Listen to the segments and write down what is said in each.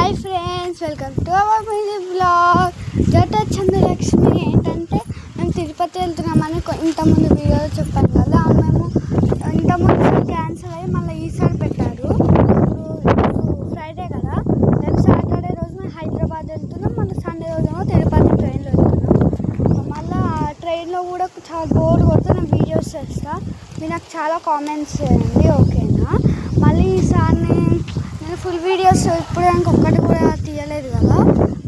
Hi friends, welcome to our mini blog. జట చంద్రలక్ష్మి ఏంటంటే మేము తిరుపతి వెళ్తున్నామని ఇంతకుముందు వీడియోలో చెప్పాను కదా. మేము ఇంతకుముందు క్యాన్సిల్ అయ్యి మళ్ళీ ఈసారి పెట్టారు. ఇప్పుడు ఫ్రైడే కదా, రేపు సాటర్డే రోజు మేము హైదరాబాద్ వెళ్తున్నాం. మళ్ళీ సండే రోజేమో తిరుపతి ట్రైన్లో వెళ్తున్నాం. మళ్ళీ ట్రైన్లో కూడా చాలా బోర్ కొడితే నేను వీడియోస్ చేస్తాను. మీరు నాకు చాలా కామెంట్స్ చేయండి, ఓకేనా? మళ్ళీ ఈసారి నేను ఫుల్ వీడియోస్ ఇప్పుడు ఇంకొకటి కూడా తీయలేదు కదా.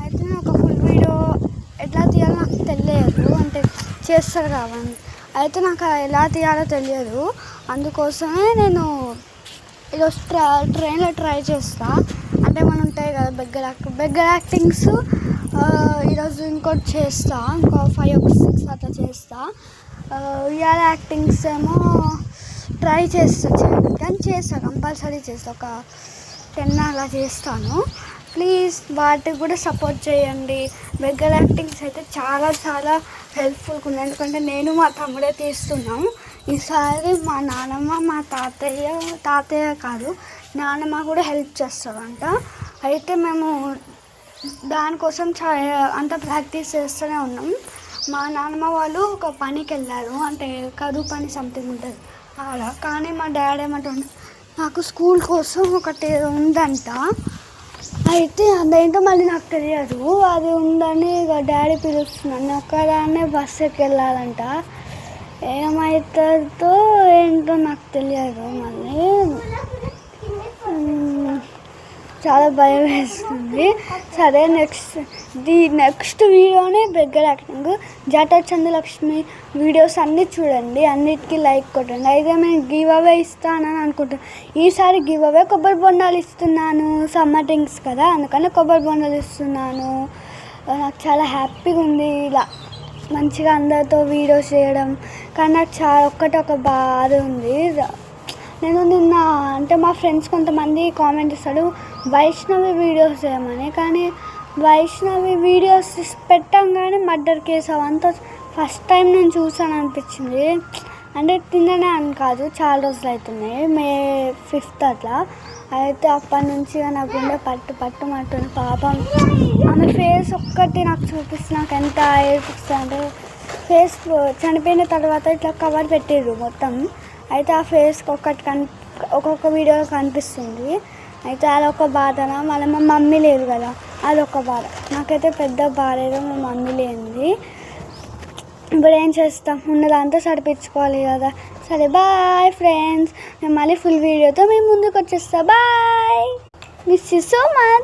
అయితే నేను ఒక ఫుల్ వీడియో ఎట్లా తీయాలో నాకు తెలియదు, అంటే చేస్తారు కావాలి. అయితే నాకు ఎలా తీయాలో తెలియదు, అందుకోసమే నేను ఈరోజు ట్రైన్లో ట్రై చేస్తా. అంటే మనం ఉంటాయి కదా బెగ్గర్ యాక్టింగ్స్. ఈరోజు ఇంకోటి చేస్తా, ఇంకో 5 or 6 అట్లా చేస్తా. రియల్ యాక్టింగ్స్ ఏమో ట్రై చేయను, కానీ చేస్తా, కంపల్సరీ చేస్తా. ఒక 10 అలా చేస్తాను. ప్లీజ్ వాటికి కూడా సపోర్ట్ చేయండి. బెగ్గర్ యాక్టింగ్స్ అయితే చాలా చాలా హెల్ప్ఫుల్గా ఉన్నాయి, ఎందుకంటే నేను మా తమ్ముడే తీస్తున్నాం. ఈసారి మా నాన్నమ్మ, మా తాతయ్య కాదు నాన్నమ్మ కూడా హెల్ప్ చేస్తారంట. అయితే మేము దానికోసం అంతా ప్రాక్టీస్ చేస్తూనే ఉన్నాం. మా నాన్నమ్మ వాళ్ళు ఒక పనికి వెళ్ళారు, అంటే కరువు పని సంథింగ్ ఉంటుంది ఆడ. కానీ మా డాడీ ఏమంటుండే, నాకు స్కూల్ కోసం ఒకటి ఉందంట. అయితే అదేంటో మళ్ళీ నాకు తెలియదు. అది ఉందని ఇక డాడీ పిలుస్తున్నాను. ఒక్కదాన్నే బస్సు ఎక్కి వెళ్ళాలంట. ఏమవుతుందో ఏంటో నాకు తెలియదు. మళ్ళీ చాలా భయం వేస్తుంది. సరే, నెక్స్ట్ వీడియోనే బెగ్గర్ యాక్టింగ్. జట చంద్రలక్ష్మి వీడియోస్ అన్నీ చూడండి, అన్నిటికీ లైక్ కొట్టండి. అయితే నేను గివ్ అవే ఇస్తానని అనుకుంటున్నాను. ఈసారి గివ్ అవే కొబ్బరి బొండాలు ఇస్తున్నాను. సమ్మర్ డ్రింక్స్ కదా, అందుకని కొబ్బరి బొండాలు ఇస్తున్నాను. నాకు చాలా హ్యాపీగా ఉంది ఇలా మంచిగా అందరితో వీడియోస్ చేయడం. కానీ నాకు ఒక బాధ ఉంది. నేను నిన్న అంటే మా ఫ్రెండ్స్ కొంతమంది కామెంట్ ఇస్తాడు వైష్ణవి వీడియోస్ చేయమని. కానీ వైష్ణవి వీడియోస్ పెట్టంగానే మర్డర్ కేసు అవంతా ఫస్ట్ టైం నేను చూసాను అనిపించింది. అంటే తిననే అని కాదు, చాలా రోజులు అవుతున్నాయి, May 5th అట్లా. అయితే అప్పటి నుంచి నా గుండె పట్టుమంటుంది. పాపం ఆమె ఫేస్ ఒక్కటి నాకు చూపిస్తే నాకు ఎంత ఏడుస్తుంది అంటే, ఫేస్ చనిపోయిన తర్వాత ఇట్లా కవర్ పెట్టారు మొత్తం. అయితే ఆ ఫేస్కి ఒక్కొక్క వీడియోలో కనిపిస్తుంది. అయితే అదొక బాధనా. మళ్ళీ మా మమ్మీ లేదు కదా, అదొక బాధ. నాకైతే పెద్ద బాధ ఏదో మా మమ్మీ లేనిది. ఇప్పుడు ఏం చేస్తాం, ఉన్నదంతా సరిపించుకోవాలి కదా. సరే, బాయ్ ఫ్రెండ్స్. నేను మళ్ళీ ఫుల్ వీడియోతో మేము ముందుకు వచ్చేస్తా. Bye, miss you so much.